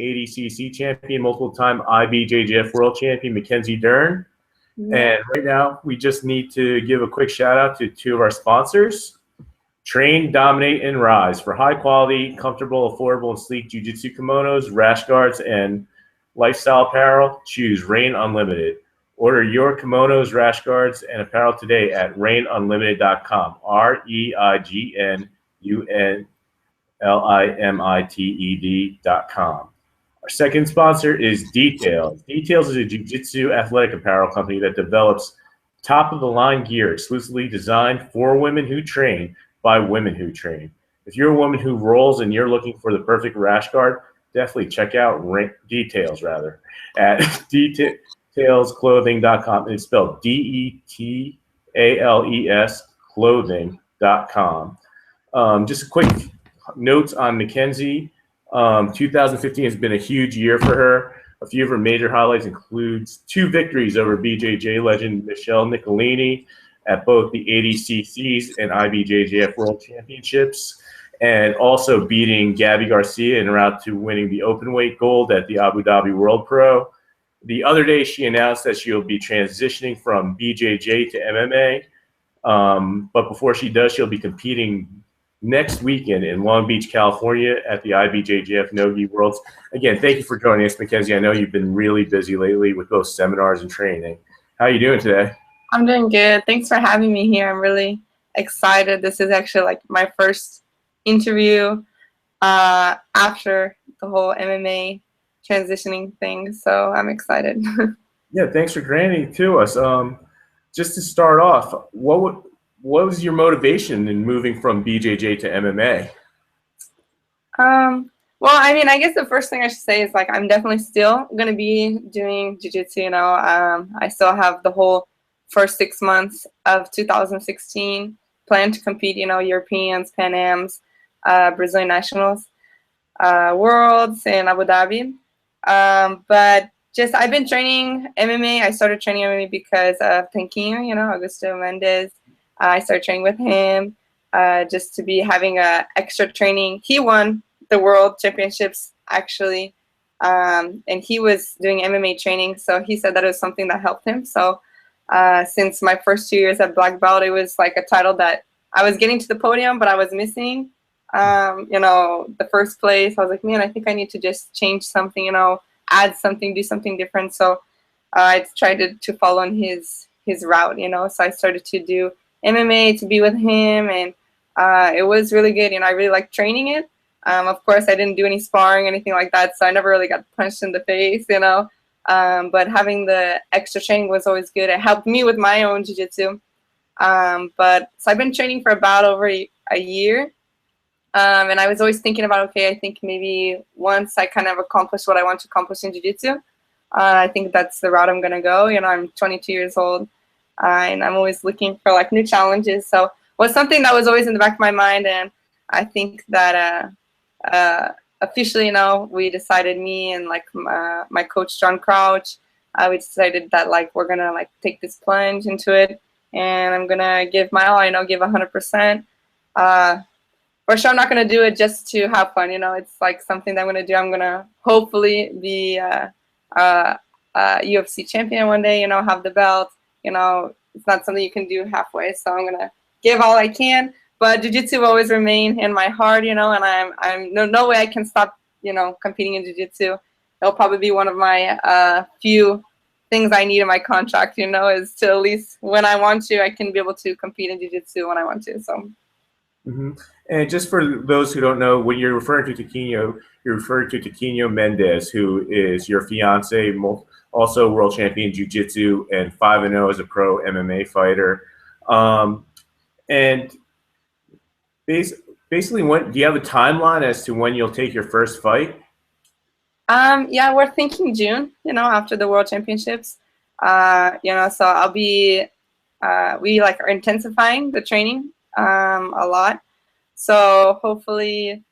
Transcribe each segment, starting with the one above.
ADCC Champion, multiple-time IBJJF World Champion, Mackenzie Dern. Yeah. And right now, we just need to give a quick shout-out to two of our sponsors. Train, Dominate, and Rise. For high-quality, comfortable, affordable, and sleek jiu-jitsu kimonos, rash guards, and lifestyle apparel, choose Reign Unlimited. Order your kimonos, rash guards, and apparel today at reignunlimited.com. REIGNUNLIMITED.com. Our second sponsor is Details. Details is a jiu-jitsu athletic apparel company that develops top-of-the-line gear exclusively designed for women who train by women who train. If you're a woman who rolls and you're looking for the perfect rash guard, definitely check out Details at detailsclothing.com. It's spelled DETALES clothing.com. Just a quick notes on Mackenzie. 2015 has been a huge year for her. A few of her major highlights includes 2 victories over BJJ legend Michelle Nicolini at both the ADCCs and IBJJF World Championships, and also beating Gabby Garcia en route to winning the openweight gold at the Abu Dhabi World Pro. The other day, she announced that she'll be transitioning from BJJ to MMA. But before she does, she'll be competing next weekend in Long Beach, California at the IBJJF NoGi Worlds. Again, thank you for joining us, Mackenzie. I know you've been really busy lately with both seminars and training. How are you doing today? I'm doing good. Thanks for having me here. I'm really excited. This is actually like my first interview after the whole MMA transitioning thing, so I'm excited. Yeah, thanks for granting it to us. Just to start off, what was your motivation in moving from BJJ to MMA? Well, I mean, I guess the first thing I should say is like I'm definitely still going to be doing jiu-jitsu, you know. I still have the whole first 6 months of 2016 planned to compete, you know, Europeans, Pan Ams, Brazilian Nationals, Worlds in Abu Dhabi. But just I've been training MMA. I started training MMA because of Tanquinho, you know, Augusto Mendez. I started training with him just to be having a extra training. He won the World Championships actually, and he was doing MMA training. So he said that it was something that helped him. So since my first 2 years at black belt, it was like a title that I was getting to the podium, but I was missing. You know, the first place. I was like, man, I think I need to just change something, you know, add something, do something different. So I tried to follow on his route, you know. So I started to do MMA to be with him, and it was really good. You know, I really liked training it. Of course, I didn't do any sparring, anything like that, so I never really got punched in the face, you know. But having the extra training was always good. It helped me with my own jiu-jitsu. But so I've been training for about over a year. And I was always thinking about, okay, I think maybe once I kind of accomplish what I want to accomplish in jiu-jitsu, I think that's the route I'm going to go. You know, I'm 22 years old, and I'm always looking for like new challenges. So it was something that was always in the back of my mind. And I think that officially, you know, we decided, me and like my coach, John Crouch, we decided that like we're going to like take this plunge into it. And I'm going to give my all, you know, give 100%. For sure, I'm not going to do it just to have fun. You know, it's like something that I'm going to do. I'm going to hopefully be a UFC champion one day, you know, have the belt. You know, it's not something you can do halfway. So I'm going to give all I can. But jiu-jitsu will always remain in my heart, you know, and I'm no way I can stop, you know, competing in jiu-jitsu. It'll probably be one of my few things I need in my contract, you know, is to at least when I want to, I can be able to compete in jiu-jitsu when I want to. So. Mm-hmm. And just for those who don't know, when you're referring to Tanquinho, you're referring to Tanquinho Mendez, who is your fiance, also world champion jiu-jitsu and 5-0 as a pro MMA fighter. And basically, when do you have a timeline as to when you'll take your first fight? Yeah, we're thinking June, you know, after the World Championships. You know, so I'll be, we like are intensifying the training a lot. So hopefully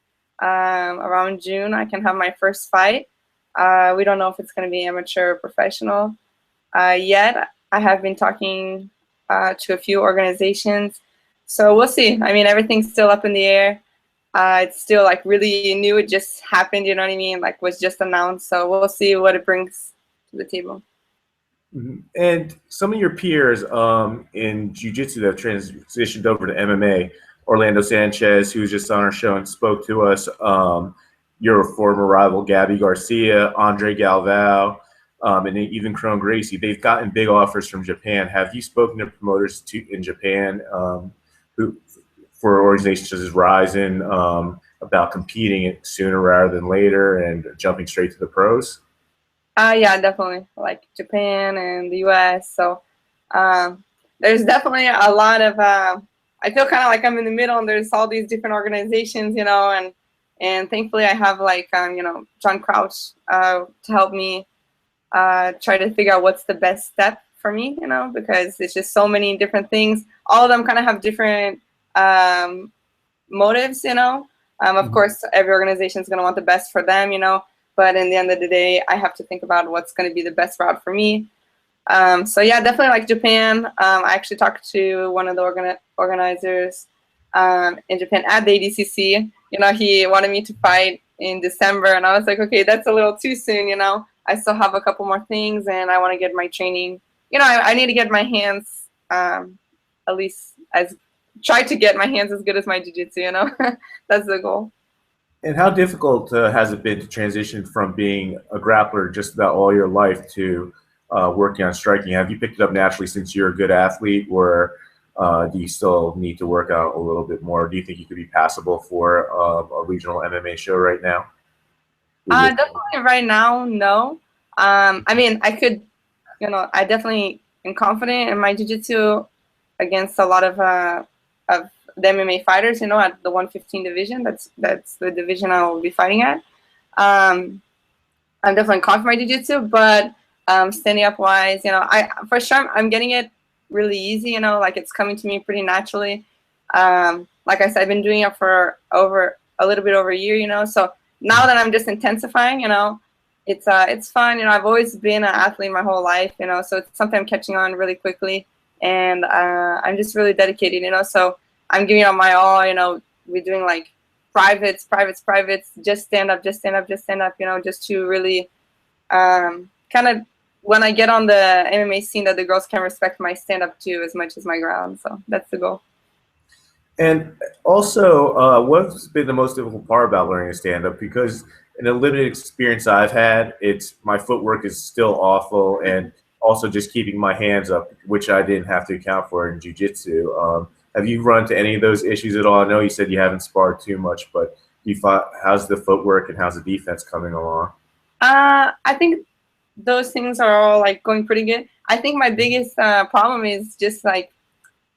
around June I can have my first fight. We don't know if it's going to be amateur or professional yet. I have been talking to a few organizations. So we'll see. I mean, everything's still up in the air. It's still like really new. It just happened, you know what I mean? Like was just announced. So we'll see what it brings to the table. And some of your peers in jiu-jitsu that have transitioned over to MMA, Orlando Sanchez, who was just on our show and spoke to us, your former rival Gabby Garcia, Andre Galvao, and even Kron Gracie, they've gotten big offers from Japan. Have you spoken to promoters in Japan who, for organizations such as Ryzen, about competing sooner rather than later and jumping straight to the pros? Yeah, definitely. Like Japan and the US. So there's definitely a lot of, I feel kind of like I'm in the middle and there's all these different organizations, you know, and thankfully I have like, you know, John Crouch to help me try to figure out what's the best step for me, you know, because it's just so many different things. All of them kind of have different motives, you know. Of course, every organization is going to want the best for them, you know. But in the end of the day, I have to think about what's going to be the best route for me. So yeah, definitely like Japan. I actually talked to one of the organizers in Japan at the ADCC. You know, he wanted me to fight in December, and I was like, okay, that's a little too soon. You know, I still have a couple more things, and I want to get my training. You know, I need to get my hands at least try to get my hands as good as my jiu-jitsu. You know, that's the goal. And how difficult has it been to transition from being a grappler just about all your life to working on striking? Have you picked it up naturally since you're a good athlete, or do you still need to work out a little bit more? Do you think you could be passable for a regional MMA show right now? Definitely right now, no. I mean, I could, you know, I definitely am confident in my jiu-jitsu against a lot of the MMA fighters, you know, at the 115 division. That's the division I will be fighting at. I'm definitely confident in my jiu-jitsu, but standing up wise, you know, for sure I'm getting it really easy, you know, like it's coming to me pretty naturally. Like I said, I've been doing it for a little bit over a year, you know, so now that I'm just intensifying, you know, it's fun. You know, I've always been an athlete my whole life, you know, so it's something I'm catching on really quickly, and I'm just really dedicated, you know, so I'm giving it my all, you know. We're doing like privates, just stand up, you know, just to really kind of, when I get on the MMA scene, that the girls can respect my stand up too as much as my ground. So that's the goal. And also, what's been the most difficult part about learning to stand up? Because in a limited experience I've had, my footwork is still awful, and also just keeping my hands up, which I didn't have to account for in jiu-jitsu. Have you run into any of those issues at all? I know you said you haven't sparred too much, but how's the footwork and how's the defense coming along? I think those things are all like going pretty good. I think my biggest problem is just like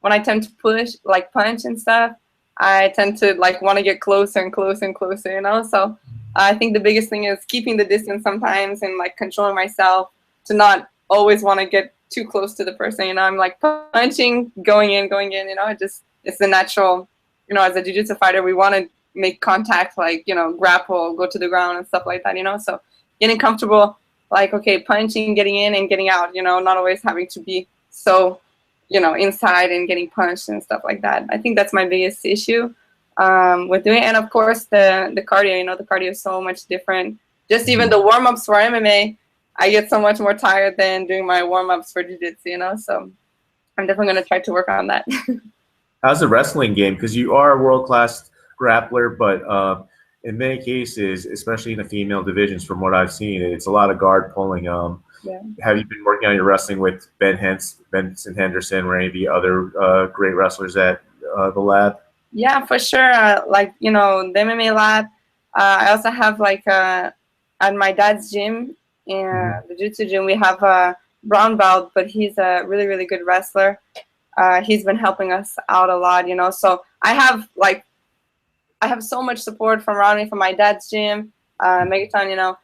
when I tend to push, like punch and stuff, I tend to like want to get closer and closer and closer, you know? So I think the biggest thing is keeping the distance sometimes and like controlling myself to not always want to get too close to the person, you know. I'm like punching, going in, you know. It's the natural, you know, as a jiu-jitsu fighter, we want to make contact, like, you know, grapple, go to the ground and stuff like that, you know. So getting comfortable, like, okay, punching, getting in and getting out, you know, not always having to be so, you know, inside and getting punched and stuff like that. I think that's my biggest issue with doing it. And of course the cardio, you know, the cardio is so much different. Just even the warm-ups for MMA, I get so much more tired than doing my warm-ups for jiu-jitsu, you know, so I'm definitely going to try to work on that. How's the wrestling game? Because you are a world-class grappler, but in many cases, especially in the female divisions, from what I've seen, it's a lot of guard pulling. Yeah. Have you been working on your wrestling with Benson Henderson, or any of the other great wrestlers at the lab? Yeah, for sure. Like, you know, the MMA lab. I also have like at my dad's gym, in the jiu-jitsu gym, we have a brown belt, but he's a really, really good wrestler. He's been helping us out a lot, you know. So I have so much support from around me, from my dad's gym, Megaton, you know,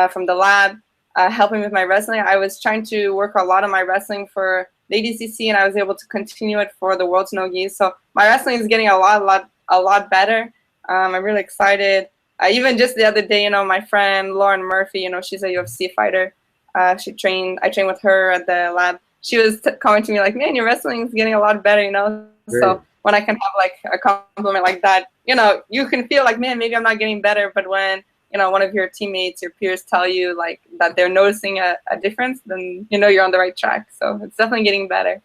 from the lab, helping with my wrestling. I was trying to work a lot on my wrestling for the ADCC, and I was able to continue it for the World's NoGi. So my wrestling is getting a lot better. I'm really excited. Even just the other day, you know, my friend Lauren Murphy, you know, she's a UFC fighter. I trained with her at the lab. She was coming to me like, man, your wrestling is getting a lot better, you know. Great. So when I can have like a compliment like that, you know, you can feel like, man, maybe I'm not getting better, but when, you know, one of your teammates, your peers tell you like that they're noticing a difference, then you know you're on the right track. So it's definitely getting better.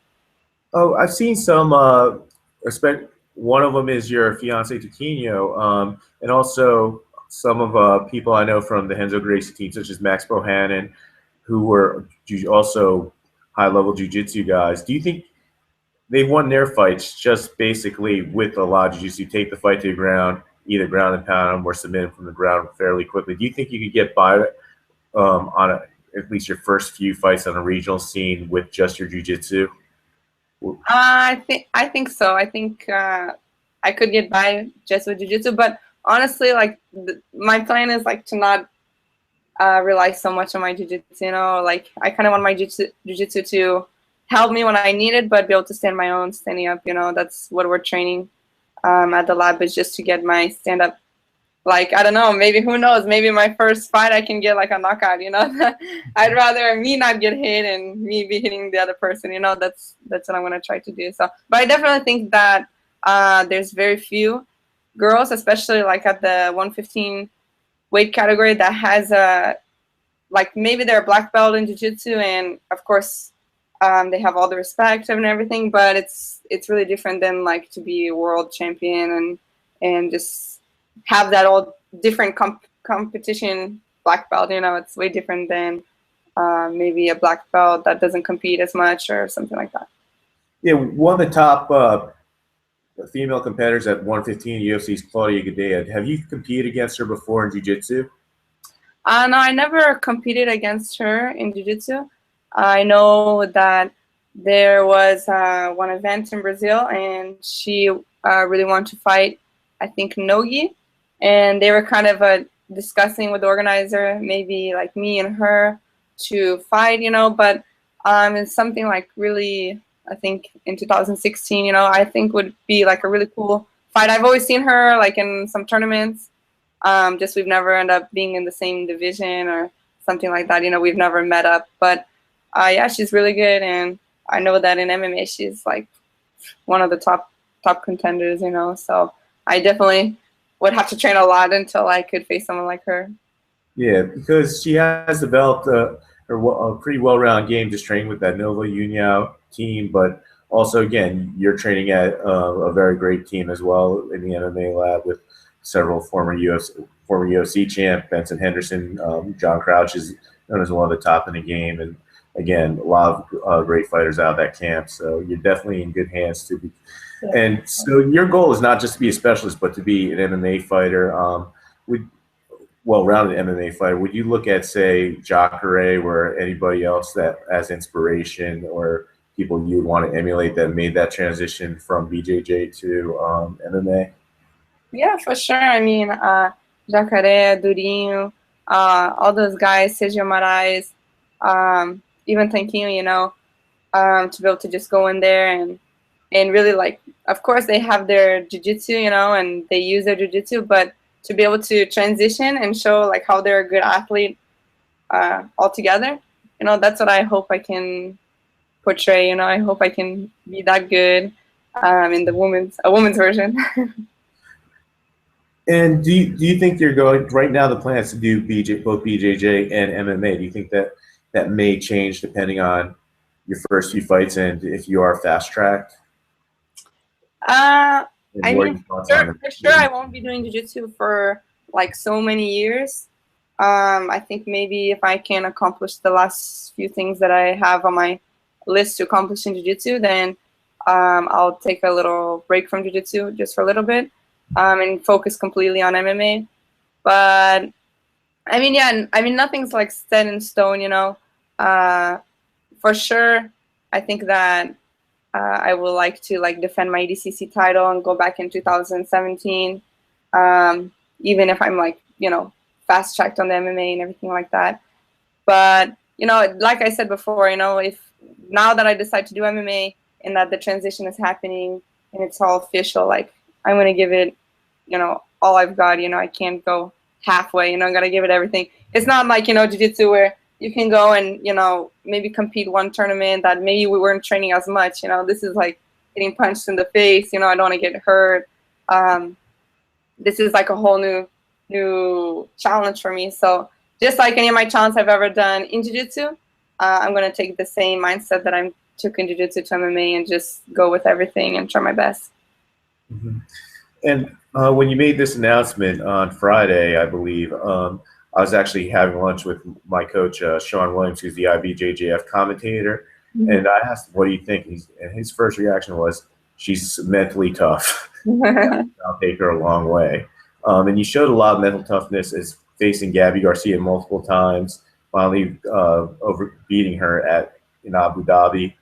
Oh, I've seen some. One of them is your fiance Tiquinho, and also some of people I know from the Henzo Gracie team, such as Max Bohannon, who were also high-level jiu-jitsu guys. Do you think they've won their fights just basically with a lot of jiu-jitsu? Take the fight to the ground, either ground and pound them or submit them from the ground fairly quickly. Do you think you could get by on at least your first few fights on a regional scene with just your jiu-jitsu? I think so. I think I could get by just with jiu-jitsu, but honestly, like my plan is like to not rely so much on my jiu-jitsu. You know, like I kind of want my jiu-jitsu to help me when I need it, but be able to stand my own, standing up. You know, that's what we're training at the lab, is just to get my stand up. Like, I don't know, maybe, who knows, maybe my first fight I can get like a knockout, you know. I'd rather me not get hit and me be hitting the other person, you know. That's what I'm going to try to do. So, but I definitely think that there's very few girls, especially like at the 115 weight category, that has a, like, maybe they're a black belt in jiu-jitsu, and of course they have all the respect and everything, but it's really different than like to be a world champion and just have that all different competition black belt. You know, it's way different than maybe a black belt that doesn't compete as much or something like that. Yeah, one of the top female competitors at 115 UFC's Claudia Gadelha. Have you competed against her before in jiu-jitsu? No, I never competed against her in jiu-jitsu. I know that there was one event in Brazil, and she really wanted to fight, I think, NoGi. And they were kind of discussing with the organizer, maybe like me and her to fight, you know, but it's something like really, I think in 2016, you know, I think would be like a really cool fight. I've always seen her like in some tournaments, just we've never ended up being in the same division or something like that, you know, we've never met up, but yeah, she's really good, and I know that in MMA she's like one of the top contenders, you know, so I definitely would have to train a lot until I could face someone like her. Yeah, because she has developed a pretty well-rounded game, just training with that Nova União team, but also, again, you're training at a very great team as well in the MMA lab with several former UFC champ, Benson Henderson. John Crouch is known as one of the top in the game, and again, a lot of great fighters out of that camp. So you're definitely in good hands to be. And so your goal is not just to be a specialist, but to be an MMA fighter. Well-rounded MMA fighter. Would you look at, say, Jacare or anybody else that as inspiration, or people you would want to emulate that made that transition from BJJ to MMA? Yeah, for sure. I mean, Jacare, Durinho, all those guys, Sergio Moraes, even Tanquinho, you know, to be able to just go in there and really, like, of course they have their jiu-jitsu, you know, and they use their jiu-jitsu, but to be able to transition and show like how they're a good athlete altogether, you know, that's what I hope I can portray. You know, I hope I can be that good in the women's version. And do you think you're going right now? The plan is to do both BJJ and MMA. Do you think that may change depending on your first few fights and if you are fast tracked? I mean, for sure I won't be doing jiu-jitsu for like so many years. I think maybe if I can accomplish the last few things that I have on my list to accomplish in jiu-jitsu, then I'll take a little break from jiu-jitsu just for a little bit and focus completely on MMA. But I mean, yeah, I mean, nothing's like set in stone, you know. For sure, I think that I would like to like defend my ADCC title and go back in 2017, even if I'm like, you know, fast tracked on the MMA and everything like that. But, you know, like I said before, you know, if now that I decide to do MMA and that the transition is happening and it's all official, like I'm going to give it, you know, all I've got. You know, I can't go halfway, you know, I'm going to give it everything. It's not like, you know, jiu-jitsu where you can go and, you know, maybe compete one tournament that maybe we weren't training as much. You know, this is like getting punched in the face. You know, I don't want to get hurt. this is like a whole new challenge for me. So just like any of my challenges I've ever done in jiu-jitsu, I'm going to take the same mindset that I took in jiu-jitsu to MMA and just go with everything and try my best. Mm-hmm. And when you made this announcement on Friday, I believe, I was actually having lunch with my coach, Sean Williams, who's the IBJJF commentator, Mm-hmm. and I asked, what do you think? And his first reaction was, she's mentally tough. I'll take her a long way. And you showed a lot of mental toughness as facing Gabby Garcia multiple times, finally over beating her in Abu Dhabi.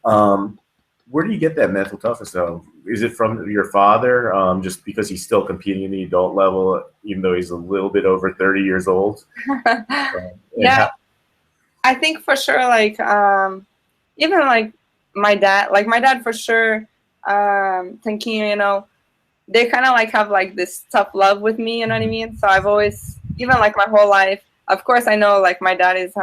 Where do you get that mental toughness though? Is it from your father, just because he's still competing in the adult level, even though he's a little bit over 30 years old? Yeah, I think for sure, like, even like my dad for sure, thinking, you know, they kind of like have like this tough love with me, you know what I mean? So I've always, even like my whole life, of course I know like my dad is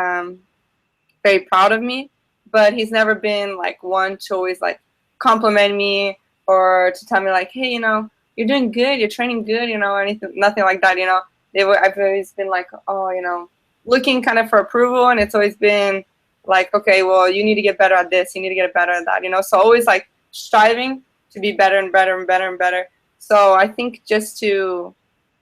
very proud of me, but he's never been like one to always like compliment me or to tell me like, hey, you know, you're doing good, you're training good, you know, or anything, nothing like that, you know. I've always been like, oh, you know, looking kind of for approval, and it's always been like, okay, well, you need to get better at this, you need to get better at that, you know. So always like striving to be better and better and better and better. So I think just to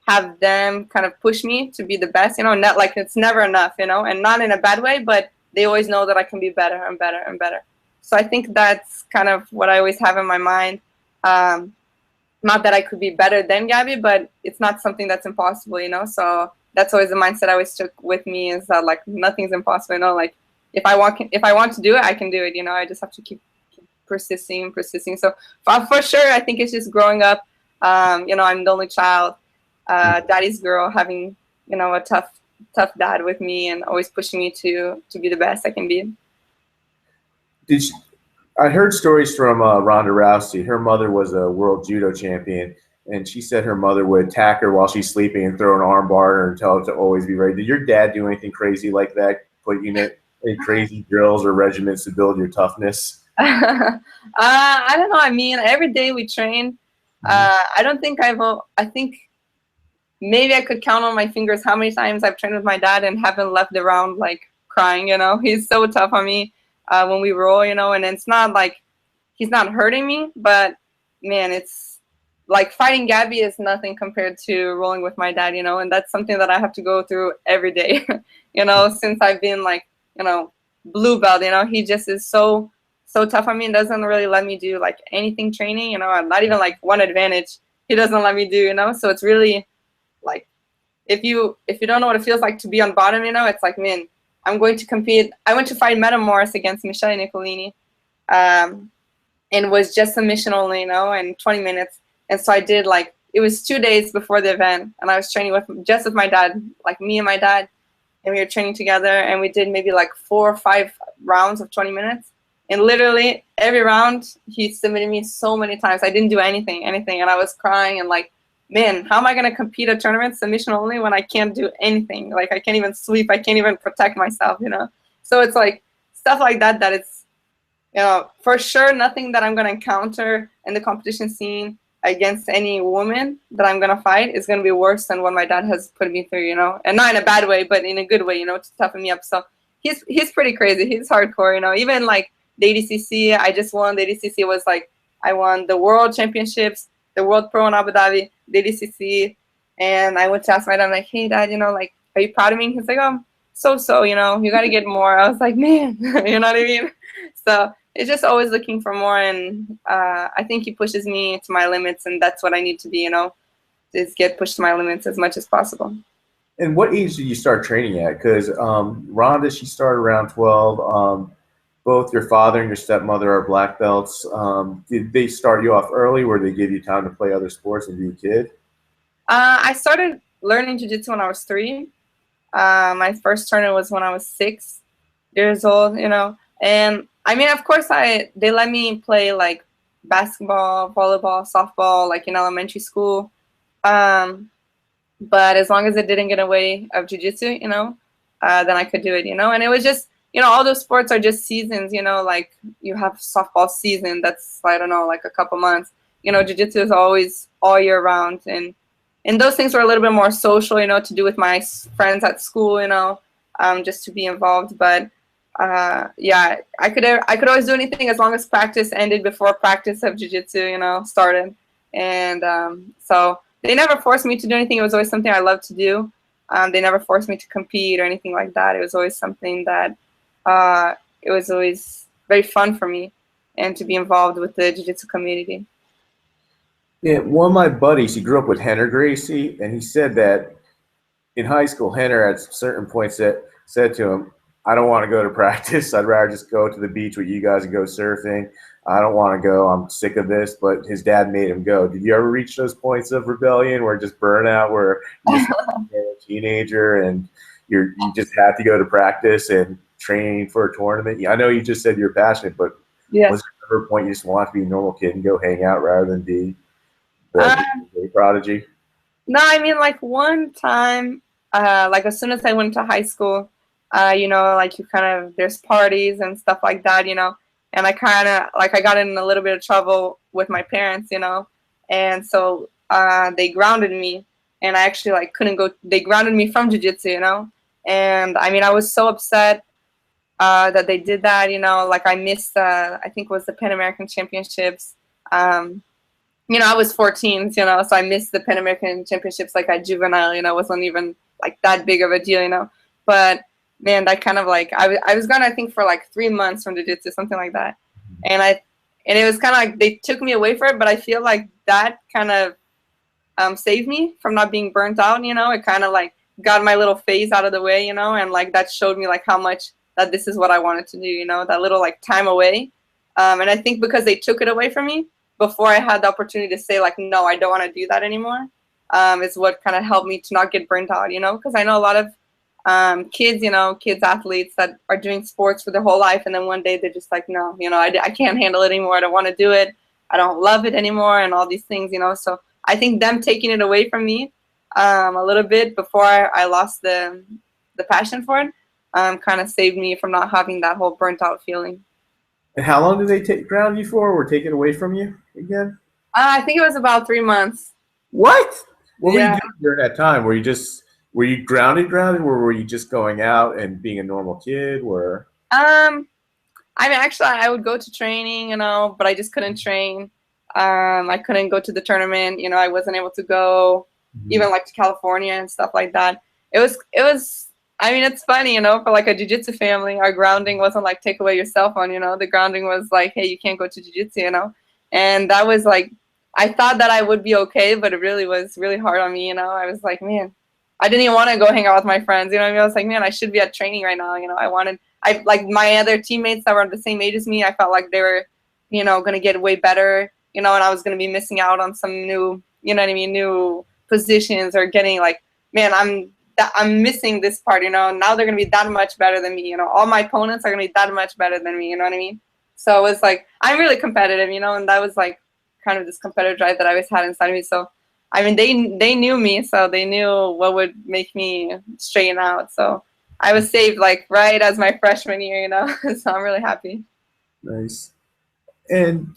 have them kind of push me to be the best, you know, not like it's never enough, you know, and not in a bad way, but they always know that I can be better and better and better. So I think that's kind of what I always have in my mind. Not that I could be better than Gabby, but it's not something that's impossible, you know. So that's always the mindset I always took with me, is that like nothing's impossible, you know. Like if I want to do it, I can do it, you know. I just have to keep persisting. So for sure, I think it's just growing up. You know, I'm the only child, daddy's girl, having, you know, a tough dad with me and always pushing me to be the best I can be. I heard stories from Ronda Rousey. Her mother was a world judo champion, and she said her mother would attack her while she's sleeping and throw an arm bar at her and tell her to always be ready. Did your dad do anything crazy like that? Put you in any crazy drills or regimens to build your toughness? I don't know. I mean, every day we train. I don't think I think maybe I could count on my fingers how many times I've trained with my dad and haven't left the round like crying, you know. He's so tough on me when we roll, you know, and it's not like he's not hurting me, but man, it's like fighting Gabby is nothing compared to rolling with my dad, you know, and that's something that I have to go through every day, you know, since I've been like, you know, blue belt, you know. He just is so tough on me and doesn't really let me do like anything training, you know. I'm not even like one advantage he doesn't let me do, you know. So it's really like, if you don't know what it feels like to be on bottom, you know, it's like, man, I'm going to compete. I went to fight Metamoris against Michele Nicolini, and it was just submission only, you know, in 20 minutes. And so I did like, it was 2 days before the event, and I was training with my dad, like me and my dad, and we were training together, and we did maybe like 4 or 5 rounds of 20 minutes. And literally every round he submitted me so many times. I didn't do anything, and I was crying and like, man, how am I going to compete at tournament submission only when I can't do anything? Like I can't even sweep, I can't even protect myself, you know? So it's like stuff like that, that it's, you know, for sure nothing that I'm going to encounter in the competition scene against any woman that I'm going to fight is going to be worse than what my dad has put me through, you know? And not in a bad way, but in a good way, you know, to toughen me up. So he's pretty crazy. He's hardcore, you know? Even like the ADCC, I just won. The ADCC was like, I won the World Championships, the World Pro in Abu Dhabi, the ADCC, and I went to ask my dad, I'm like, hey, Dad, you know, like, are you proud of me? He's like, oh, so, you know, you got to get more. I was like, man, you know what I mean? So it's just always looking for more, and I think he pushes me to my limits, and that's what I need to be, you know, is get pushed to my limits as much as possible. And what age did you start training at? Because Rhonda, she started around 12. Both your father and your stepmother are black belts. Did they start you off early, where they give you time to play other sports and be a kid? I started learning jiu-jitsu when I was 3. My first tournament was when I was 6 years old, you know. And I mean, of course, they let me play like basketball, volleyball, softball, like in elementary school. But as long as it didn't get away of jiu-jitsu, you know, then I could do it, you know. And it was just, you know, all those sports are just seasons, you know, like you have softball season, that's, I don't know, like a couple months. You know, jiu-jitsu is always all year round, and and those things were a little bit more social, you know, to do with my friends at school, you know, just to be involved. But yeah, I could always do anything as long as practice ended before practice of jiu-jitsu, you know, started. And so they never forced me to do anything. It was always something I loved to do. They never forced me to compete or anything like that. It was always something that it was always very fun for me, and to be involved with the jiu-jitsu community. Yeah, one of my buddies, he grew up with Henner Gracie, and he said that in high school, Henner at certain points said to him, I don't want to go to practice. I'd rather just go to the beach with you guys and go surfing. I don't want to go. I'm sick of this. But his dad made him go. Did you ever reach those points of rebellion where just burnout, where you're just a teenager and you just have to go to practice and train for a tournament? I know you just said you're passionate, but Yes. was there ever a point you just want to be a normal kid and go hang out rather than be the prodigy? No, I mean, like one time, like as soon as I went to high school, you know, like you kind of, there's parties and stuff like that, you know, and I kind of, like I got in a little bit of trouble with my parents, you know, and so they grounded me, and I actually like couldn't go, they grounded me from jiu-jitsu, you know, and I mean, I was so upset that they did that, you know, like I missed, I think it was the Pan American Championships. You know, I was 14, you know, so I missed the Pan American Championships like at juvenile, you know, wasn't even like that big of a deal, you know. But man, that kind of like, I was gone, I think, for like 3 months from jiu-jitsu, something like that. And it was kind of like they took me away for it, but I feel like that kind of saved me from not being burnt out, you know. It kind of like got my little phase out of the way, you know, and like that showed me like how much that this is what I wanted to do, you know, that little like time away. And I think because they took it away from me before I had the opportunity to say like, no, I don't want to do that anymore, is what kind of helped me to not get burnt out, you know, because I know a lot of kids, you know, kids athletes that are doing sports for their whole life, and then one day they're just like, no, you know, I can't handle it anymore. I don't want to do it. I don't love it anymore, and all these things, you know. So I think them taking it away from me a little bit before I lost the passion for it kind of saved me from not having that whole burnt out feeling. And how long did they ground you for, or take it away from you again? I think it was about 3 months. What? What were Yeah. you doing during that time? Were you grounded, or were you just going out and being a normal kid? Or I mean, actually, I would go to training, you know, but I just couldn't train. I couldn't go to the tournament, you know. I wasn't able to go even like to California and stuff like that. It was. I mean, it's funny, you know, for like a jiu-jitsu family, our grounding wasn't like take away your cell phone, you know. The grounding was like, hey, you can't go to jiu-jitsu, you know. And that was like, I thought that I would be okay, but it really was really hard on me, you know. I was like, man, I didn't even want to go hang out with my friends, you know what I mean? I was like, man, I should be at training right now, you know. I like my other teammates that were the same age as me, I felt like they were, you know, going to get way better, you know, and I was going to be missing out on some new, you know what I mean, new positions, or getting like, man, I'm missing this part, you know. Now they're going to be that much better than me, you know. All my opponents are going to be that much better than me, you know what I mean? So it was like, I'm really competitive, you know, and that was like kind of this competitive drive that I always had inside of me. So, I mean, they knew me, so they knew what would make me straighten out. So I was saved like right as my freshman year, you know. So I'm really happy. nice. And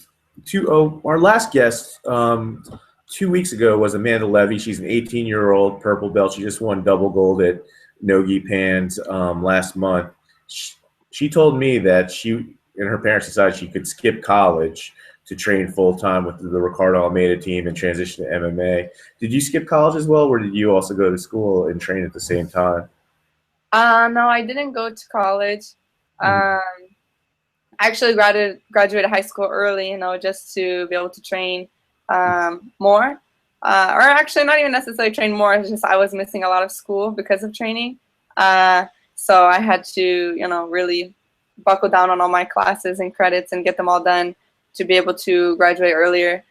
our last guest 2 weeks ago was Amanda Levy. She's an 18-year-old purple belt. She just won double gold at NoGi Pans last month. She told me that she and her parents decided she could skip college to train full-time with the Ricardo Almeida team and transition to MMA. Did you skip college as well, or did you also go to school and train at the same time? No, I didn't go to college. I actually graduated high school early, you know, just to be able to train more. Or actually not even necessarily train more, it's just I was missing a lot of school because of training. So I had to, you know, really buckle down on all my classes and credits and get them all done to be able to graduate earlier,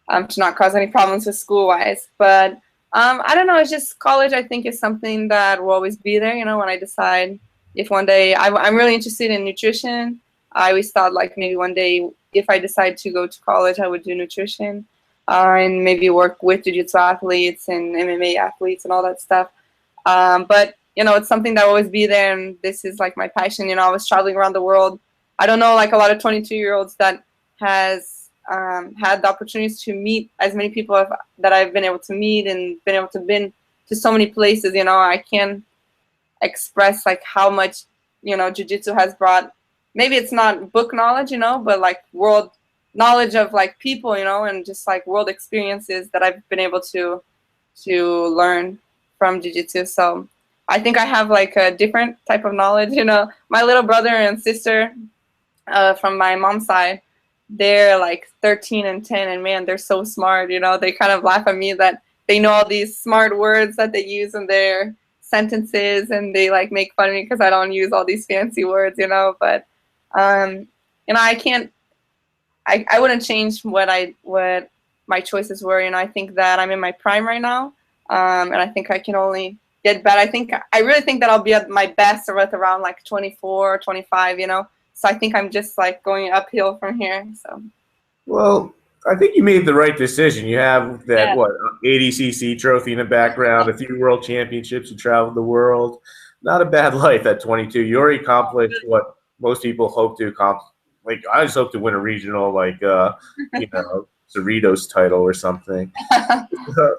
to not cause any problems with school-wise. But I don't know, it's just college, I think, is something that will always be there, you know, when I decide if one day, I'm really interested in nutrition. I always thought like maybe one day if I decide to go to college, I would do nutrition and maybe work with jiu-jitsu athletes and MMA athletes and all that stuff. But, you know, it's something that will always be there, and this is like my passion. You know, I was traveling around the world. I don't know like a lot of 22-year-olds that has had the opportunities to meet as many people that I've been able to meet, and been able to been to so many places. You know, I can't express like how much, you know, jiu-jitsu has brought. Maybe it's not book knowledge, you know, but like world knowledge of like people, you know, and just like world experiences that I've been able to learn from jiu-jitsu. So I think I have like a different type of knowledge. You know, my little brother and sister from my mom's side, they're like 13 and 10, and man, they're so smart. You know, they kind of laugh at me that they know all these smart words that they use in their sentences, and they like make fun of me because I don't use all these fancy words, you know. But you know, I wouldn't change what my choices were. You know, I think that I'm in my prime right now, and I think I can only get better. I really think that I'll be at my best around like 24 or 25, you know. So I think I'm just like going uphill from here. So. Well, I think you made the right decision. You have that, Yeah. what, ADCC trophy in the background, a few world championships, you traveled the world. Not a bad life at 22. You already accomplished what most people hope to accomplish. Like, I just hope to win a regional, like, you know, Cerritos title or something.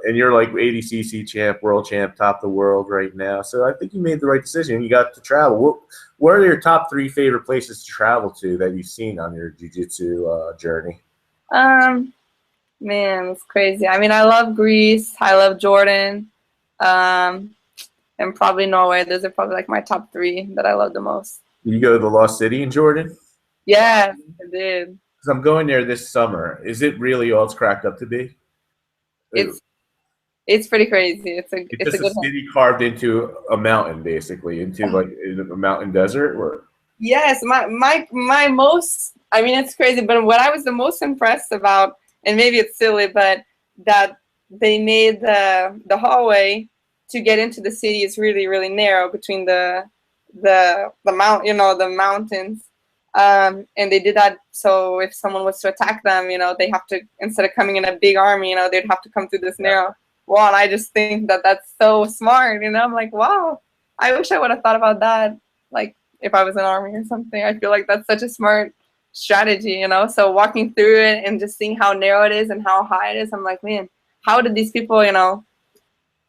And you're like ADCC champ, world champ, top of the world right now. So I think you made the right decision. You got to travel. What are your top 3 favorite places to travel to that you've seen on your jiu-jitsu journey? Man, it's crazy. I mean, I love Greece. I love Jordan, and probably Norway. Those are probably like my top 3 that I love the most. You go to the Lost City in Jordan? Yeah, I did. Because I'm going there this summer. Is it really all it's cracked up to be? It's pretty crazy. It's just a good a city carved into a mountain, basically, into like a mountain desert. Or yes, my most. I mean, it's crazy, but what I was the most impressed about, and maybe it's silly, but that they made the hallway to get into the city is really, really narrow between the mount, you know, the mountains. And they did that so if someone was to attack them, you know, they have to, instead of coming in a big army, you know, they'd have to come through this narrow wall. And I just think that that's so smart, you know. I'm like, wow, I wish I would have thought about that, like if I was an army or something. I feel like that's such a smart strategy, you know. So walking through it and just seeing how narrow it is and how high it is, I'm like, man, how did these people, you know,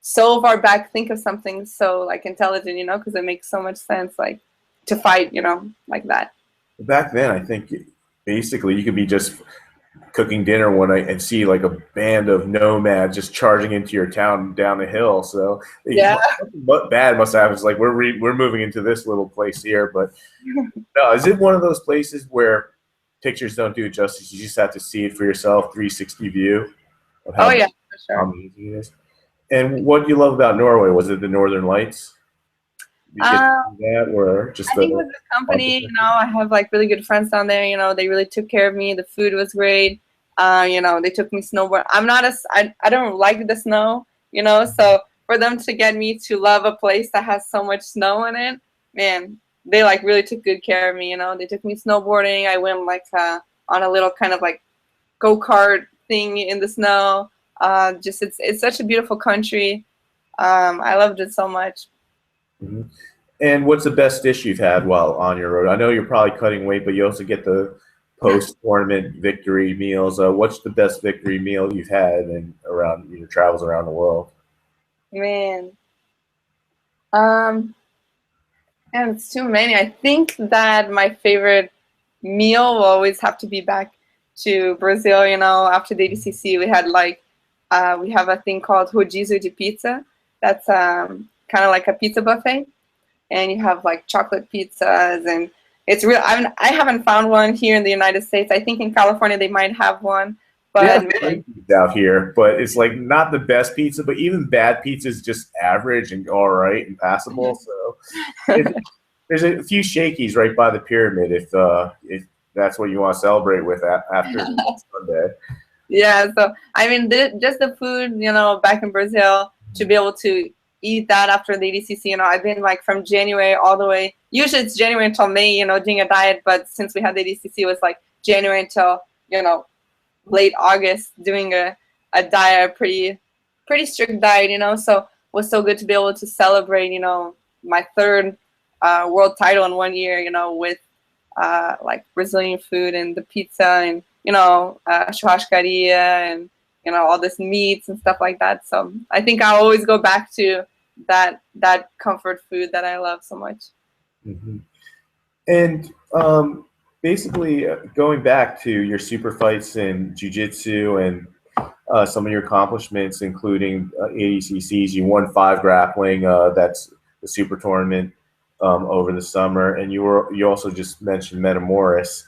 so far back think of something so like intelligent, you know, because it makes so much sense, like to fight, you know, like that. back then, I think basically you could be just cooking dinner one night and see like a band of nomads just charging into your town down the hill. So yeah, what bad must happen? It's like we're moving into this little place here, but no, is it one of those places where pictures don't do it justice? You just have to see it for yourself, 360 view of how, yeah, for sure. how amazing it is. And what do you love about Norway? Was it the Northern Lights? You get to see that, or just I think with the company, you know, I have like really good friends down there. You know, they really took care of me. The food was great. You know, they took me snowboard. I don't like the snow, you know, so for them to get me to love a place that has so much snow in it, man, they like really took good care of me. You know, they took me snowboarding. I went like on a little kind of like go-kart thing in the snow. Just it's such a beautiful country. I loved it so much. Mm-hmm. And what's the best dish you've had while on your road? I know you're probably cutting weight, but you also get the post-tournament victory meals. What's the best victory meal you've had and around your travels around the world? Man, and it's too many. I think that my favorite meal will always have to be back to Brazil. You know, after the ADCC, we had like we have a thing called rodízio de pizza. That's kind of like a pizza buffet, and you have like chocolate pizzas, and it's real. I haven't found one here in the United States. I think in California they might have one, but yeah, out here, but it's like not the best pizza. But even bad pizza is just average and all right and passable. So there's a few shakies right by the pyramid if that's what you want to celebrate with after Sunday. Yeah, so I mean, just the food, you know, back in Brazil, to be able to eat that after the ADCC, you know, I've been like from January all the way. Usually it's January until May, you know, doing a diet, but since we had the ADCC, it was like January until, you know, late August doing a diet, a pretty strict diet, you know. So it was so good to be able to celebrate, you know, my third world title in 1 year, you know, with like Brazilian food and the pizza, and churrascaria and, all this meats and stuff like that. So I think I always go back to that comfort food that I love so much. Mm-hmm. And basically, going back to your super fights in jiu-jitsu and some of your accomplishments, including ADCCs, you won 5 grappling. That's the super tournament over the summer, and you also just mentioned Metamoris.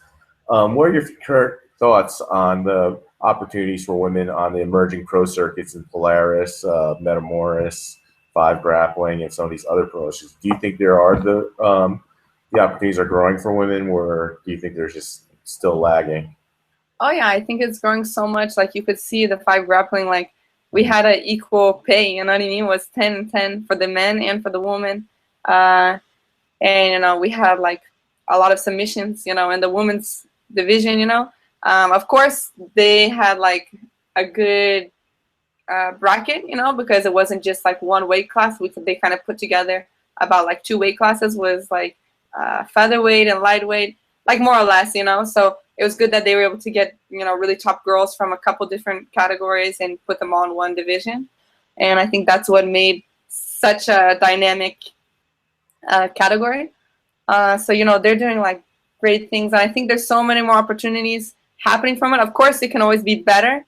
What are your current thoughts on the opportunities for women on the emerging pro circuits in Polaris, Metamoris, 5 grappling, and some of these other promotions? Do you think there are the opportunities are growing for women, or do you think they're just still lagging? Oh yeah, I think it's growing so much. Like you could see the 5 grappling, like we had an equal pay, you know what I mean? It was 10-10 for the men and for the women. And we had like a lot of submissions, in the women's division, Of course they had like a good bracket, because it wasn't just like one weight class. They kind of put together about like 2 weight classes, was like featherweight and lightweight, like more or less, So it was good that they were able to get, really top girls from a couple different categories and put them all in one division. And I think that's what made such a dynamic category. So, they're doing like great things. And I think there's so many more opportunities happening from it. Of course, it can always be better,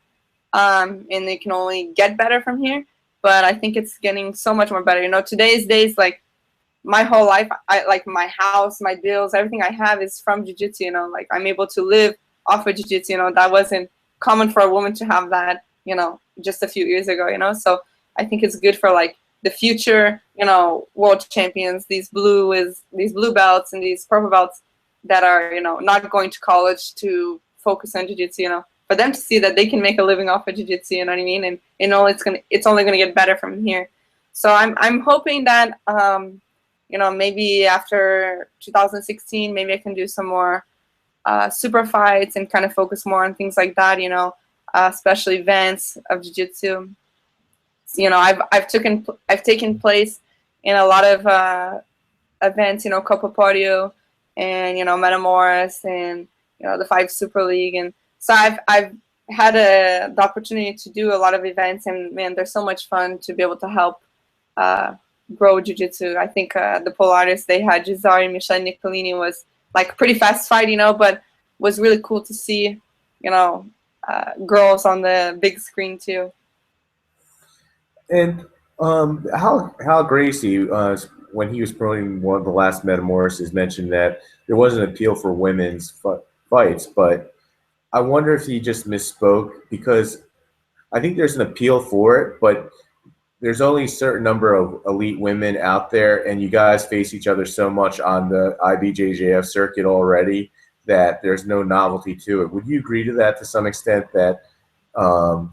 and it can only get better from here. But I think it's getting so much more better. Today's days, like my whole life, I like my house, my bills, everything I have is from jiu-jitsu, like I'm able to live off of jiu-jitsu, that wasn't common for a woman to have that, just a few years ago, So I think it's good for like the future, world champions, these blue belts and these purple belts that are, not going to college to focus on jiu-jitsu, for them to see that they can make a living off of jiu-jitsu, you know what I mean? And it's only gonna get better from here. So I'm hoping that maybe after 2016, maybe I can do some more super fights and kind of focus more on things like that, special events of jiu-jitsu. So, I've taken place in a lot of events, Copa Podio and Metamoris and the 5 Super League, and so I've had the opportunity to do a lot of events, and man, they're so much fun to be able to help grow jiu-jitsu. I think the Polaris, they had Gisari, Michelle Nicolini was like a pretty fast fight, but was really cool to see, girls on the big screen too. And Hal Gracie, when he was promoting one of the last Metamorphoses, mentioned that there was an appeal for women's fights, but I wonder if he just misspoke, because I think there's an appeal for it, but there's only a certain number of elite women out there, and you guys face each other so much on the IBJJF circuit already that there's no novelty to it. Would you agree to that to some extent, that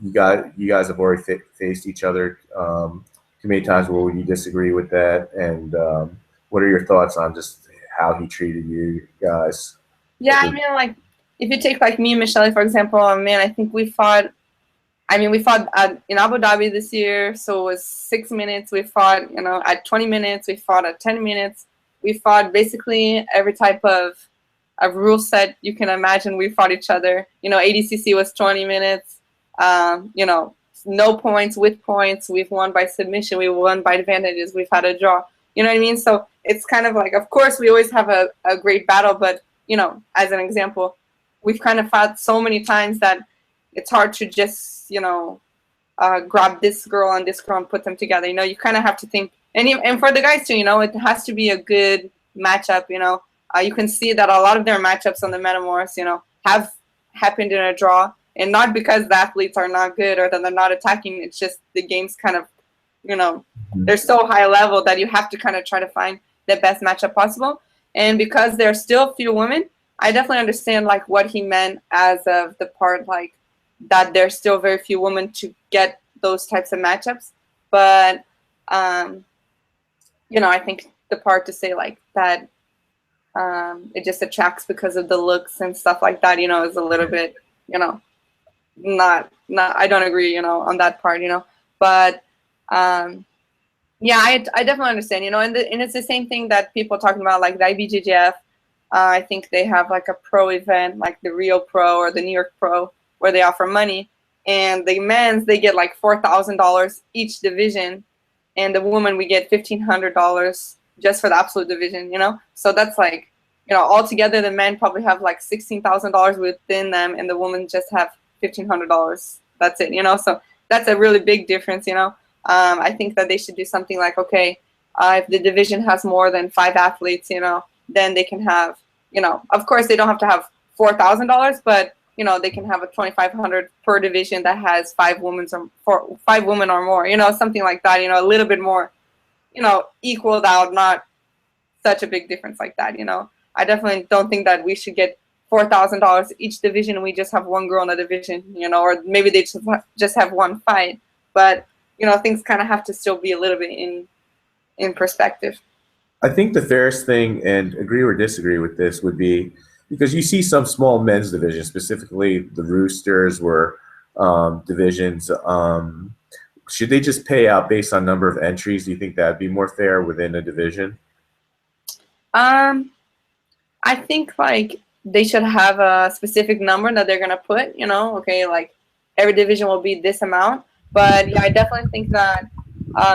you guys have already faced each other too many times? Where would you disagree with that? And what are your thoughts on just how he treated you guys? Yeah, I mean, like, if you take like me and Michelle, for example, man, I think we fought in Abu Dhabi this year, so it was 6 minutes. We fought, at 20 minutes. We fought at 10 minutes. We fought basically every type of rule set you can imagine. We fought each other. ADCC was 20 minutes. No points, with points. We've won by submission. We won by advantages. We've had a draw. You know what I mean? So it's kind of like, of course, we always have a great battle, but, as an example, we've kind of fought so many times that it's hard to just, grab this girl and this girl and put them together. You kind of have to think. And for the guys too, it has to be a good matchup. You can see that a lot of their matchups on the Metamoris, have happened in a draw. And not because the athletes are not good or that they're not attacking. It's just the game's kind of, they're so high level that you have to kind of try to find the best matchup possible. And because there are still few women, I definitely understand like what he meant as of the part like that there's still very few women to get those types of matchups. But, I think the part to say like that it just attracts because of the looks and stuff like that, is a little bit, not I don't agree, on that part, but yeah, I definitely understand, and it's the same thing that people are talking about, like the IBJJF. I think they have like a pro event, like the Rio Pro or the New York Pro, where they offer money. And the men's, they get like $4,000 each division, and the women, we get $1,500 just for the absolute division, you know? So that's like, you know, altogether the men probably have like $16,000 within them, and the women just have $1,500. That's it, you know? So that's a really big difference, you know? I think that they should do something like, okay, if the division has more than 5 athletes, you know, then they can have, you know, of course they don't have to have $4,000, but you know, they can have a $2,500 per division that has 5 women or more, you know, something like that, you know, a little bit more, you know, equaled out, not such a big difference like that, you know. I definitely don't think that we should get $4,000 each division and we just have one girl in a division, you know, or maybe they just have one fight. But, you know, things kind of have to still be a little bit in perspective. I think the fairest thing, and agree or disagree with this, would be, because you see some small men's divisions, specifically the Roosters were divisions. Should they just pay out based on number of entries? Do you think that'd be more fair within a division? I think like they should have a specific number that they're gonna put, you know, okay, like every division will be this amount. But yeah, I definitely think that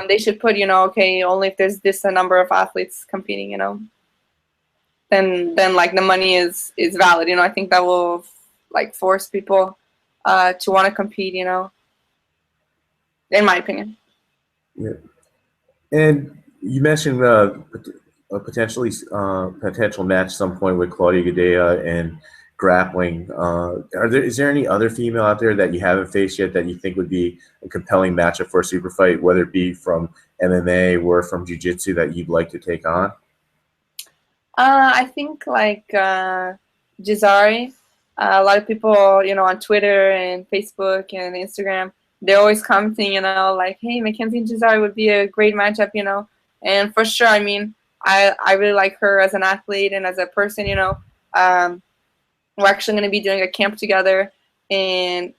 they should put, you know, okay, only if there's this a number of athletes competing, you know, then like the money is valid, you know. I think that will like force people to want to compete, you know, in my opinion. Yeah. And you mentioned a potential match some point with Claudia Gadelha and grappling. Is there any other female out there that you haven't faced yet that you think would be a compelling matchup for a super fight, whether it be from MMA or from jiu-jitsu, that you'd like to take on? I think like Jazari. A lot of people, you know, on Twitter and Facebook and Instagram, they're always commenting, you know, like, hey, Mackenzie and Jazari would be a great matchup, you know. And for sure, I mean, I really like her as an athlete and as a person, you know. We're actually going to be doing a camp together in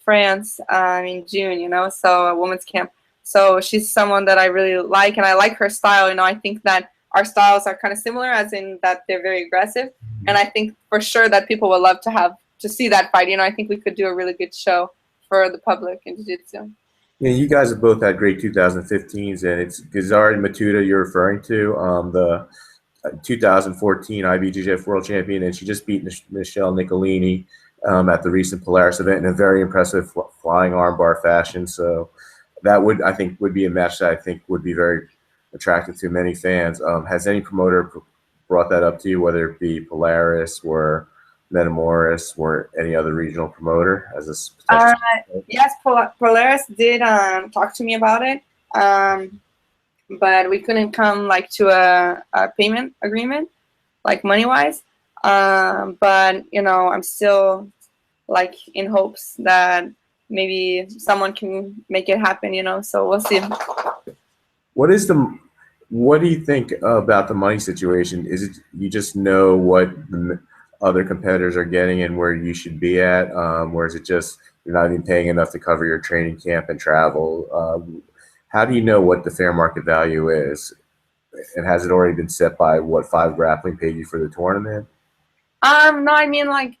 France in June, you know, so a women's camp. So she's someone that I really like, and I like her style, you know. I think that our styles are kind of similar, as in that they're very aggressive. And I think for sure that people would love to see that fight. You know, I think we could do a really good show for the public in jiu-jitsu. Yeah, you guys have both had great 2015s, and it's Gazari Matuda you're referring to, the 2014 IBJJF World Champion, and she just beat Michelle Nicolini at the recent Polaris event in a very impressive flying armbar fashion. So that I think would be a match that I think would be very attractive to many fans. Has any promoter brought that up to you, whether it be Polaris or Metamoris or any other regional promoter as a potential? Yes, Polaris did talk to me about it, but we couldn't come like to a payment agreement, like money-wise. But you know, I'm still like in hopes that maybe someone can make it happen, you know. So we'll see. What do you think about the money situation? Is it you just know what the other competitors are getting and where you should be at, or is it just you're not even paying enough to cover your training camp and travel? How do you know what the fair market value is? And has it already been set by what 5 Grappling paid you for the tournament? No, I mean like,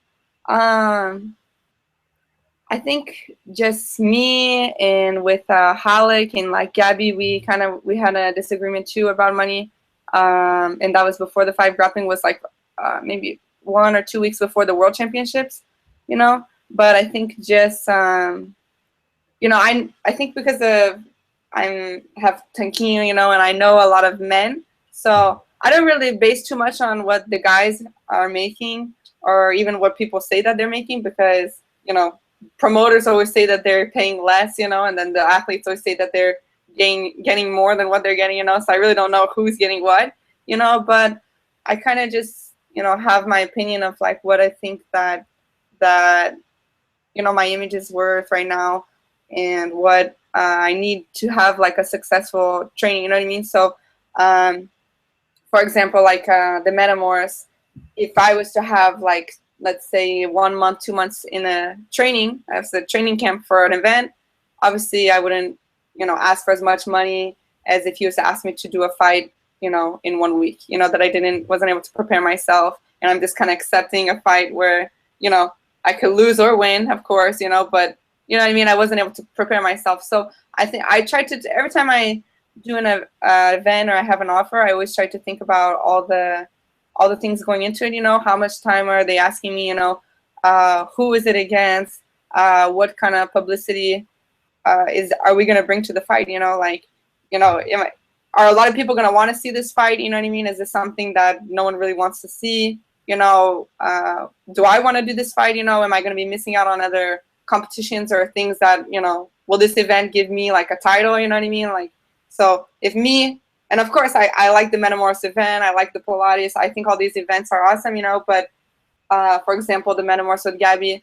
I think just me and with Halleck and like Gabby, we had a disagreement too about money, and that was before the 5 Grappling was like maybe 1 or 2 weeks before the World Championships, you know. But I think just you know, I think because of I have Tanquinho, you know, and I know a lot of men, so I don't really base too much on what the guys are making or even what people say that they're making, because you know, promoters always say that they're paying less, you know, and then the athletes always say that they're getting more than what they're getting, you know. So I really don't know who's getting what, you know. But I kind of just, you know, have my opinion of like what I think that you know, my image is worth right now, and what I need to have like a successful training, you know what I mean? So for example, like the Metamoris, if I was to have like, let's say 1 month, 2 months in a training, as a training camp for an event, obviously I wouldn't, you know, ask for as much money as if you was to ask me to do a fight, you know, in 1 week, you know, that I wasn't able to prepare myself and I'm just kind of accepting a fight where, you know, I could lose or win, of course, you know, but you know what I mean? I wasn't able to prepare myself. So I think I try to, every time I do an event or I have an offer, I always try to think about all the things going into it, you know, how much time are they asking me, you know, who is it against, what kind of publicity are we going to bring to the fight, you know, like, you know, are a lot of people going to want to see this fight, you know what I mean? Is this something that no one really wants to see? You know, do I want to do this fight? You know, am I going to be missing out on other competitions or things that, you know, will this event give me like a title? You know what I mean? Like, so if me, and of course I like the Metamoros event, I like the Pilates, I think all these events are awesome, you know, but for example, the Metamoros with Gabby,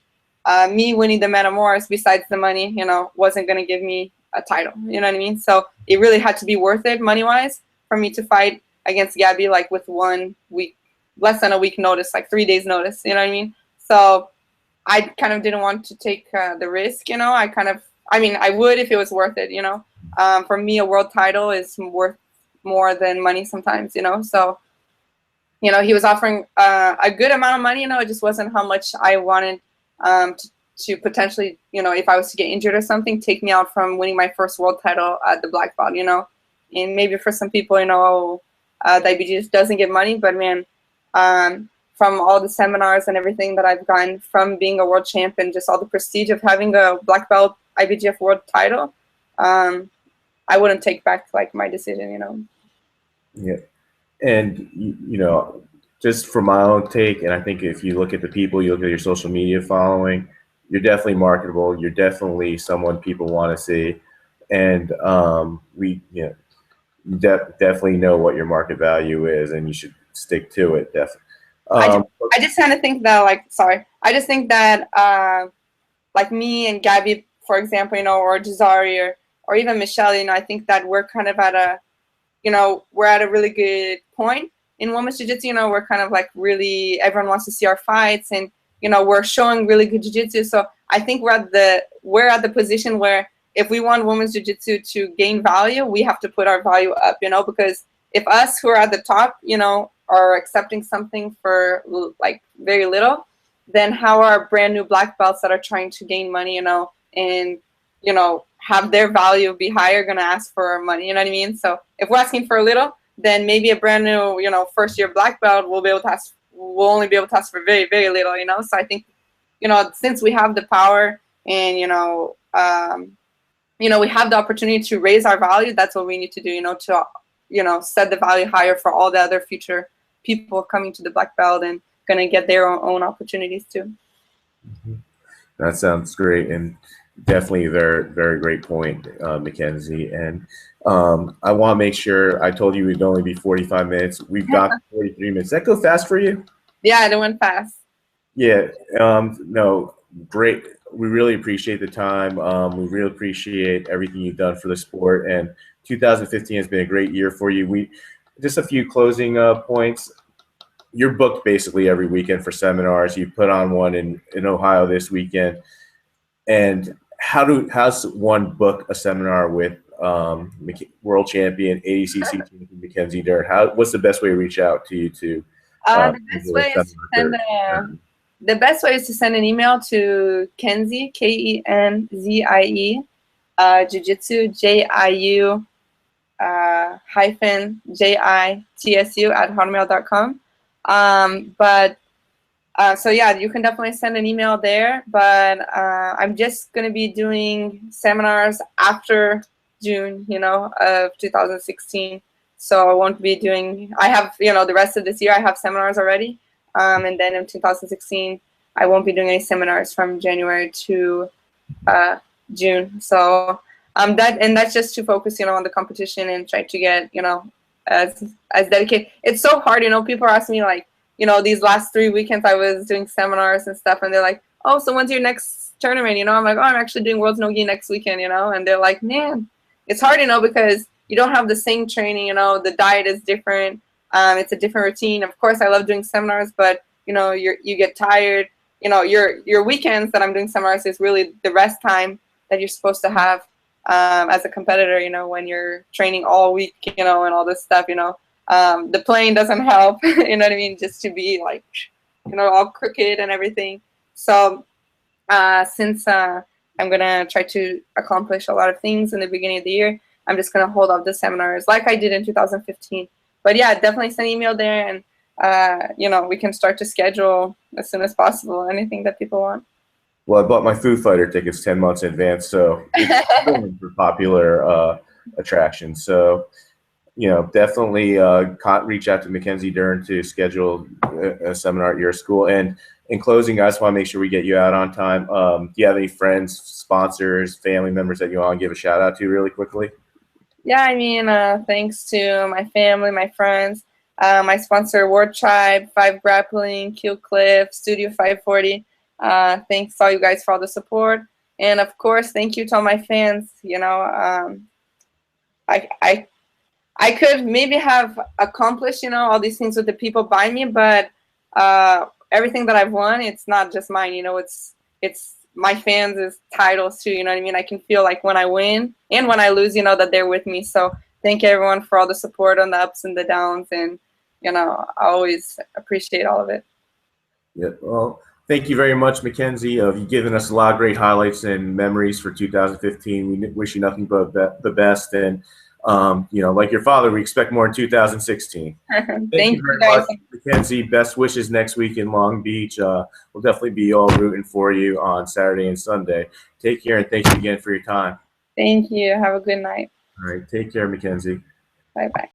me winning the Metamoros, besides the money, you know, wasn't going to give me a title, you know what I mean? So it really had to be worth it money-wise for me to fight against Gabby, like with 1 week, less than a week notice, like 3 days notice, you know what I mean? So I kind of didn't want to take the risk, you know. I mean, I would if it was worth it, you know. For me, a world title is worth more than money sometimes, you know. So, you know, he was offering a good amount of money, you know. It just wasn't how much I wanted to potentially, you know, if I was to get injured or something, take me out from winning my first world title at the black belt, you know. And maybe for some people, you know, the IBJJF doesn't get money, but man, from all the seminars and everything that I've gotten from being a world champion, just all the prestige of having a black belt IBJJF world title, I wouldn't take back like my decision, you know. Yeah, and you know, just from my own take, and I think if you look at the people, you look at your social media following, you're definitely marketable. You're definitely someone people want to see, and we, you know, definitely know what your market value is, and you should stick to it. Definitely. I just kind of think that, like, I just think that, like me and Gabby, for example, you know, or Jazari or even Michelle, you know, I think that we're kind of at a, you know, we're at a really good point in women's jiu-jitsu. You know, we're kind of like really, everyone wants to see our fights, and, you know, we're showing really good jiu-jitsu. So I think we're at the position where if we want women's jiu-jitsu to gain value, we have to put our value up, you know, because if us who are at the top, you know, are accepting something for like very little, then how are brand new black belts that are trying to gain money, you know, and, you know, have their value be higher, going to ask for money, you know what I mean? So if we're asking for a little, then maybe a brand new, you know, first year black belt will only be able to ask for very, very little, you know? So I think, you know, since we have the power and, you know, we have the opportunity to raise our value, that's what we need to do, you know, to, you know, set the value higher for all the other future people coming to the black belt and going to get their own opportunities too. That sounds great, and definitely a very, very great point, Mackenzie. And I want to make sure, I told you we'd only be 45 minutes. We've got 43 minutes. Does that go fast for you? Yeah, it went fast. Yeah. No, great. We really appreciate the time. We really appreciate everything you've done for the sport. And 2015 has been a great year for you. Just a few closing points. You're booked basically every weekend for seminars. You put on one in Ohio this weekend. And how's one book a seminar with world champion, ADCC champion Mackenzie Dern? What's the best way to reach out to you to? The best way is to send an email to Kenzie, Kenzie, jiu-jitsu, JIU -JITSU @hotmail.com. So yeah, you can definitely send an email there, but I'm just going to be doing seminars after June, you know, of 2016. So I won't be doing, I have, you know, the rest of this year I have seminars already. And then in 2016, I won't be doing any seminars from January to June. So that's just to focus, you know, on the competition and try to get, you know, as dedicated. It's so hard, you know, people are asking me like, you know, these last 3 weekends I was doing seminars and stuff, and they're like, oh, so when's your next tournament? You know, I'm like, oh, I'm actually doing Worlds NoGi next weekend, you know, and they're like, man, it's hard, you know, because you don't have the same training, you know, the diet is different. It's a different routine. Of course, I love doing seminars, but, you know, you get tired. You know, your weekends that I'm doing seminars is really the rest time that you're supposed to have as a competitor, you know, when you're training all week, you know, and all this stuff, you know. The plane doesn't help, you know what I mean, just to be like, you know, all crooked and everything. So since I'm gonna try to accomplish a lot of things in the beginning of the year, I'm just gonna hold off the seminars like I did in 2015. But yeah, definitely send email there, and you know, we can start to schedule as soon as possible anything that people want. Well, I bought my Foo Fighter tickets 10 months in advance, so it's for popular attractions. So, you know, definitely reach out to Mackenzie Dern to schedule a seminar at your school. And in closing, I just want to make sure we get you out on time. Do you have any friends, sponsors, family members that you want to give a shout out to really quickly? Yeah, I mean, thanks to my family, my friends, my sponsor, Ward Tribe, 5 Grappling, Kill Cliff, Studio 540. Thanks all you guys for all the support. And of course, thank you to all my fans. You know, I could maybe have accomplished, you know, all these things with the people by me, but everything that I've won, it's not just mine. You know, it's my fans' titles too. You know what I mean? I can feel like when I win and when I lose, you know, that they're with me. So thank you everyone for all the support on the ups and the downs, and you know, I always appreciate all of it. Yeah. Well, thank you very much, Mackenzie. You've given us a lot of great highlights and memories for 2015. We wish you nothing but the best. And, you know, like your father, we expect more in 2016. Thank you very much, Mackenzie. Best wishes next week in Long Beach. We'll definitely be all rooting for you on Saturday and Sunday. Take care, and thank you again for your time. Thank you. Have a good night. All right. Take care, Mackenzie. Bye-bye.